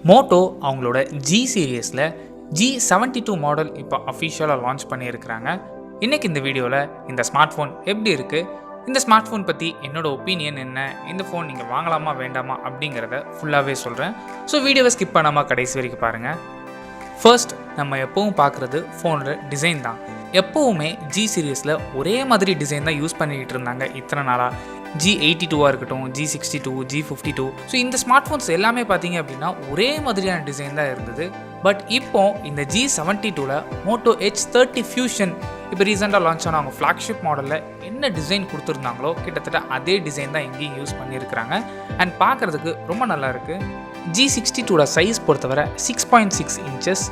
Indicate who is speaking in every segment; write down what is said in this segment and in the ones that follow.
Speaker 1: Moto அவங்களோட G சீரியஸில் g72 model இப்போ அஃபிஷியலாக லான்ச் பண்ணியிருக்கிறாங்க. இன்றைக்கி இந்த வீடியோவில் இந்த ஸ்மார்ட் ஃபோன் எப்படி இருக்குது, இந்த ஸ்மார்ட் ஃபோன் பற்றி என்னோடய ஒப்பீனியன் என்ன, இந்த ஃபோன் நீங்கள் வாங்கலாமா வேண்டாமா அப்படிங்கிறத ஃபுல்லாகவே சொல்கிறேன். ஸோ வீடியோவை ஸ்கிப் பண்ணாமல் கடைசி வரைக்கும் பாருங்கள். ஃபர்ஸ்ட் நம்ம எப்போவும் பார்க்குறது ஃபோனோட டிசைன் தான். எப்போவுமே ஜி சீரியஸில் ஒரே மாதிரி டிசைன் தான் யூஸ் பண்ணிக்கிட்டு இருந்தாங்க இத்தனை நாளாக. g82 இருக்கட்டும், g62, g52. ஸோ இந்த ஸ்மார்ட் ஃபோன்ஸ் எல்லாமே பார்த்தீங்க அப்படின்னா ஒரே மாதிரியான டிசைன் தான் இருந்தது. பட் இப்போ இந்த g72ல் மோட்டோ H30 ஃபியூஷன் இப்போ ரீசெண்டாக லான்ச் ஆன அவங்க ஃப்ளாக்ஷிப் மாடலில் என்ன டிசைன் கொடுத்துருந்தாங்களோ கிட்டத்தட்ட அதே டிசைன் தான் எங்கேயும் யூஸ் பண்ணியிருக்கிறாங்க. அண்ட் பார்க்குறதுக்கு ரொம்ப நல்லா இருக்குது. g62 சைஸ் பொறுத்தவரை 6.6 இன்ச்சஸ்.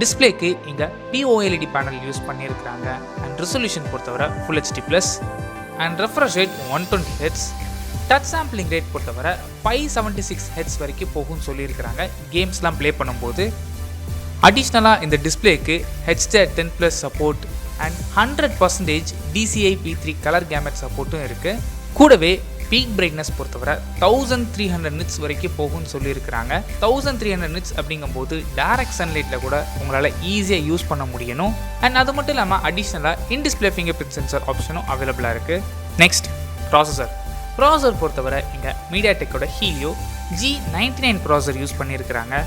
Speaker 1: டிஸ்பிளேக்கு இங்கே POLED பேனல் யூஸ் பண்ணியிருக்கிறாங்க. அண்ட் ரெசல்யூஷன் பொறுத்தவரை Full HD+. And refresh rate 120 Hz. Touch sampling rate பொறுத்தவரை 576 Hz வரைக்கும் போகும்னு சொல்லியிருக்கிறாங்க கேம்ஸ்லாம் ப்ளே பண்ணும்போது. அடிஷ்னலாக இந்த டிஸ்பிளேக்கு HDR10+ support and 100% DCI-P3 colour gamete சப்போர்ட்டும் இருக்குது. கூடவே பீக் பிரைட்னஸ் பொறுத்தவரை 1300 nits வரைக்கும் போகும்னு சொல்லியிருக்கிறாங்க. 1300 nits அப்படிங்கும்போது டைரக்ட் சன்லைட்டில் கூட உங்களால் ஈஸியாக யூஸ் பண்ண முடியணும். அண்ட் அது மட்டும் இல்லாமல் அடிஷ்னலாக இன்டிஸ்பிளே ஃபிங்கர் பிரிண்ட் சென்சர் ஆப்ஷனும் அவைலபிளாக இருக்குது. நெக்ஸ்ட் ப்ராசஸர் பொறுத்தவரை இங்கே மீடியாடெக்கோட ஹீலியோ G99 ப்ராசஸர் யூஸ் பண்ணியிருக்கிறாங்க.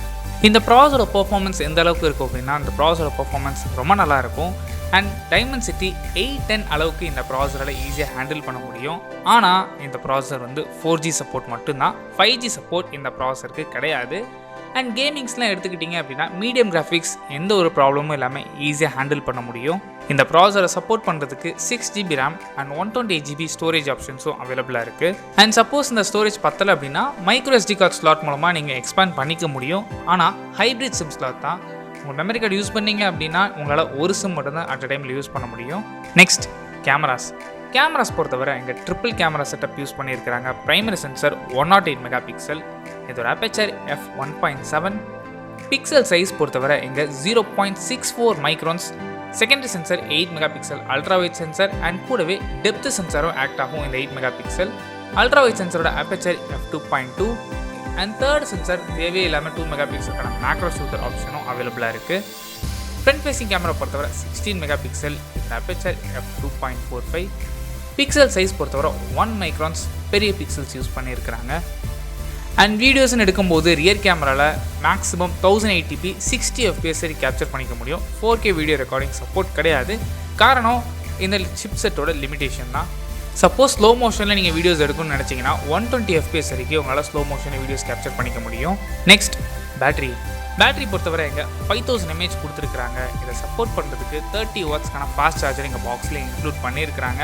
Speaker 1: இந்த ப்ராசஸரோட பெர்ஃபார்மன்ஸ் எந்த அளவுக்கு இருக்கும் அப்படின்னா, இந்த ப்ராசஸரோட பெர்ஃபார்மன்ஸ் ரொம்ப நல்லாயிருக்கும். அண்ட் டைமென்சிட்டி 810 அளவுக்கு இந்த ப்ராசஸரால் ஈஸியாக ஹேண்டில் பண்ண முடியும். ஆனால் இந்த ப்ராசஸர் வந்து 4G சப்போர்ட் மட்டும்தான், 5G சப்போர்ட் இந்த ப்ராசஸருக்கு கிடையாது. அண்ட் கேமிங்ஸ்லாம் எடுத்துக்கிட்டிங்க அப்படின்னா மீடியம் கிராஃபிக்ஸ் எந்த ஒரு ப்ராப்ளமும் இல்லாமல் ஈஸியாக ஹேண்டில் பண்ண முடியும். இந்த ப்ராசஸரை சப்போர்ட் பண்ணுறதுக்கு 6GB RAM and 128GB storage ஆப்ஷன்ஸும் அவைலபிளாக இருக்குது. அண்ட் சப்போஸ் இந்த ஸ்டோரேஜ் பத்தலை அப்படின்னா மைக்ரோ SD கார்டு ஸ்லாட் மூலமாக நீங்கள் எக்ஸ்பேண்ட் பண்ணிக்க முடியும். ஆனால் ஹைப்ரிட் சிம் ஸ்லாட் தான். உங்கள் மெமரி கார்டு யூஸ் பண்ணீங்க அப்படின்னா உங்களால் ஒரு சிம் மட்டும்தான் அட் அ டைமில் யூஸ் பண்ண முடியும். நெக்ஸ்ட் கேமராஸ் பொறுத்தவரை இங்கே ட்ரிபிள் கேமரா செட்டப் யூஸ் பண்ணியிருக்கிறாங்க. Primary sensor 108 megapixel. இதோட அப்பேச்சர் f1.7. பிக்சல் சைஸ் பொறுத்தவரை இங்கே 0.64 microns. Secondary sensor 8 megapixel ultra wide sensor. And கூடவே டெப்த் சென்சரும் ஆக்ட் ஆகும் இந்த 8 மெகாபிக்சல். அல்ட்ரா வைட் சென்சரோட aperture f2.2. And third sensor தேவையே இல்லாமல் 2 மெகாபிக்சலுக்கான மேக்ரோ ஷூட்டர் ஆப்ஷனும் அவைலபிளாக இருக்குது. ஃப்ரண்ட் ஃபேசிங் கேமரா பொறுத்தவரை 16 மெகாபிக்சல். இந்த அப்பேச்சர் f2.45. பிக்சல் சைஸ் பொறுத்தவரை 1 மைக்ரான்ஸ் பெரிய பிக்சல்ஸ் யூஸ் பண்ணியிருக்கிறாங்க. அண்ட் வீடியோஸ்ன்னு எடுக்கும்போது ரியர் கேமராவில் மேக்ஸிமம் 1080p 60 FPS வரை கேப்சர் பண்ணிக்க முடியும். 4K வீடியோ ரெக்கார்டிங் சப்போர்ட் கிடையாது. காரணம் இந்த சிப் செட்டோட லிமிடேஷன் தான். சப்போஸ் ஸ்லோ மோஷனில் நீங்கள் வீடியோஸ் எடுக்கணும்னு நினச்சிங்கன்னா 120 FPS வரைக்கும் உங்களால் ஸ்லோ மோஷனில் வீடியோஸ் கேப்சர் பண்ணிக்க முடியும். நெக்ஸ்ட் பேட்டரி பொறுத்தவரை இங்கே 5000 mAh கொடுத்துருக்குறாங்க. இதை சப்போர்ட் பண்ணுறதுக்கு 30 வாட்ஸ்க்கான ஃபாஸ்ட் சார்ஜர் எங்கள் பாக்ஸில் இன்க்ளூட் பண்ணியிருக்கிறாங்க.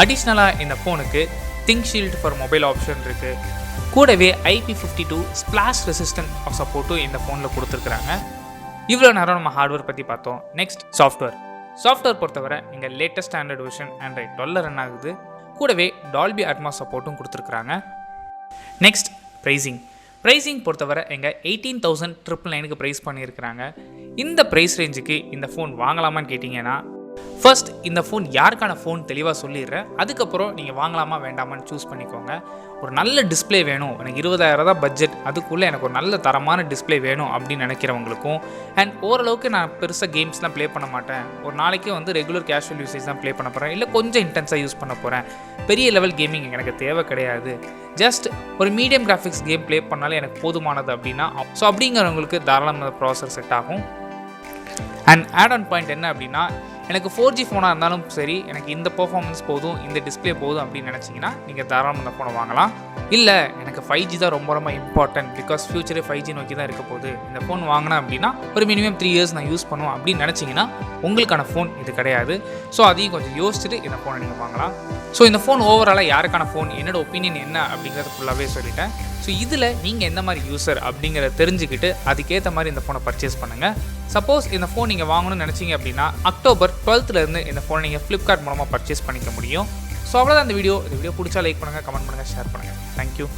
Speaker 1: அடிஷ்னலாக இந்த ஃபோனுக்கு think shield for mobile option இருக்குது. கூடவே IP52 ஸ்பிளாஷ் ரெசிஸ்டன்ட் சப்போர்ட்டும் இந்த ஃபோனில் கொடுத்துருக்குறாங்க. இவ்வளோ நேரம் நம்ம ஹார்ட்வேர் பற்றி பார்த்தோம். நெக்ஸ்ட் சாஃப்ட்வேர் பொறுத்தவரை இங்கே latest standard version Android 12 run ஆகுது. கூடவே டால்பி அட்மாஸ் சப்போர்ட்டும் கொடுத்துருக்குறாங்க. நெக்ஸ்ட் ப்ரைஸிங் பொறுத்தவரை எங்கள் 18,999க்கு ப்ரைஸ் பண்ணியிருக்கிறாங்க. இந்த ப்ரைஸ் ரேஞ்சுக்கு இந்த ஃபோன் வாங்கலாமான்னு கேட்டிங்கன்னா, ஃபர்ஸ்ட் இந்த ஃபோன் யாருக்கான ஃபோன் தெளிவாக சொல்லிடுறேன். அதுக்கப்புறம் நீங்கள் வாங்கலாமா வேண்டாமான்னு சூஸ் பண்ணிக்கோங்க. ஒரு நல்ல டிஸ்பிளே வேணும், எனக்கு 20,000 தான் பட்ஜெட், அதுக்குள்ளே எனக்கு ஒரு நல்ல தரமான டிஸ்பிளே வேணும் அப்படின்னு நினைக்கிறவங்களுக்கும், அண்ட் ஓரளவுக்கு நான் பெருசாக கேம்ஸ்லாம் ப்ளே பண்ண மாட்டேன், ஒரு நாளைக்கு வந்து ரெகுலர் கேஷுவல் யூசேஜ் தான் ப்ளே பண்ண போகிறேன், இல்லை கொஞ்சம் இன்டென்ஸாக யூஸ் பண்ண போகிறேன், பெரிய லெவல் கேமிங் எனக்கு தேவை கிடையாது, ஜஸ்ட் ஒரு மீடியம் கிராஃபிக்ஸ் கேம் ப்ளே பண்ணாலே எனக்கு போதுமானது அப்படின்னா, ஸோ அப்படிங்கிறவங்களுக்கு தாராளமாக ப்ராசஸர் செட் ஆகும். அண்ட் ஆட் ஆன் பாயிண்ட் என்ன அப்படின்னா, எனக்கு 4G ஃபோனாக இருந்தாலும் சரி, எனக்கு இந்த பெர்ஃபார்மன்ஸ் போதும், இந்த டிஸ்பிளே போதும் அப்படின்னு நினச்சிங்கன்னா நீங்கள் தாராளமாக இந்த ஃபோனை வாங்கலாம். இல்லை எனக்கு 5G தான் ரொம்ப ரொம்ப இம்பார்ட்டன்ட், பிகாஸ் ஃபியூச்சரே 5G நோக்கி தான் இருக்க போகுது, இந்த ஃபோன் வாங்கினா அப்படின்னா ஒரு மினிமம் 3 years நான் யூஸ் பண்ணுவோம் அப்படின்னு நினச்சிங்கன்னா உங்களுக்கான ஃபோன் இது கிடையாது. ஸோ அதையும் கொஞ்சம் யோசிச்சுட்டு இந்த ஃபோனை நீங்கள் வாங்கலாம். ஸோ இந்த ஃபோன் ஓவராலாக யாருக்கான ஃபோன், என்னோட ஒப்பீனியன் என்ன அப்படிங்கிறத ஃபுல்லாகவே சொல்லிட்டேன். ஸோ இதில் நீங்கள் எந்த மாதிரி யூசர் அப்படிங்கிறத தெரிஞ்சுக்கிட்டு அதுக்கேற்ற மாதிரி இந்த ஃபோனை பர்ச்சேஸ் பண்ணுங்கள். சப்போஸ் இந்த ஃபோன் நீங்கள் வாங்கணும்னு நினச்சிங்க அப்படின்னா அக்டோபர் 12th இந்த ஃபோனை நீங்கள் ஃப்ளிப்கார்ட் மூலமாக பர்ச்சேஸ் பண்ணிக்க முடியும். ஸோ அவ்வளோதான் இந்த வீடியோ பிடிச்சா லைக் பண்ணுங்கள், கமெண்ட் பண்ணுங்கள், ஷேர் பண்ணுங்கள். தேங்க்யூ.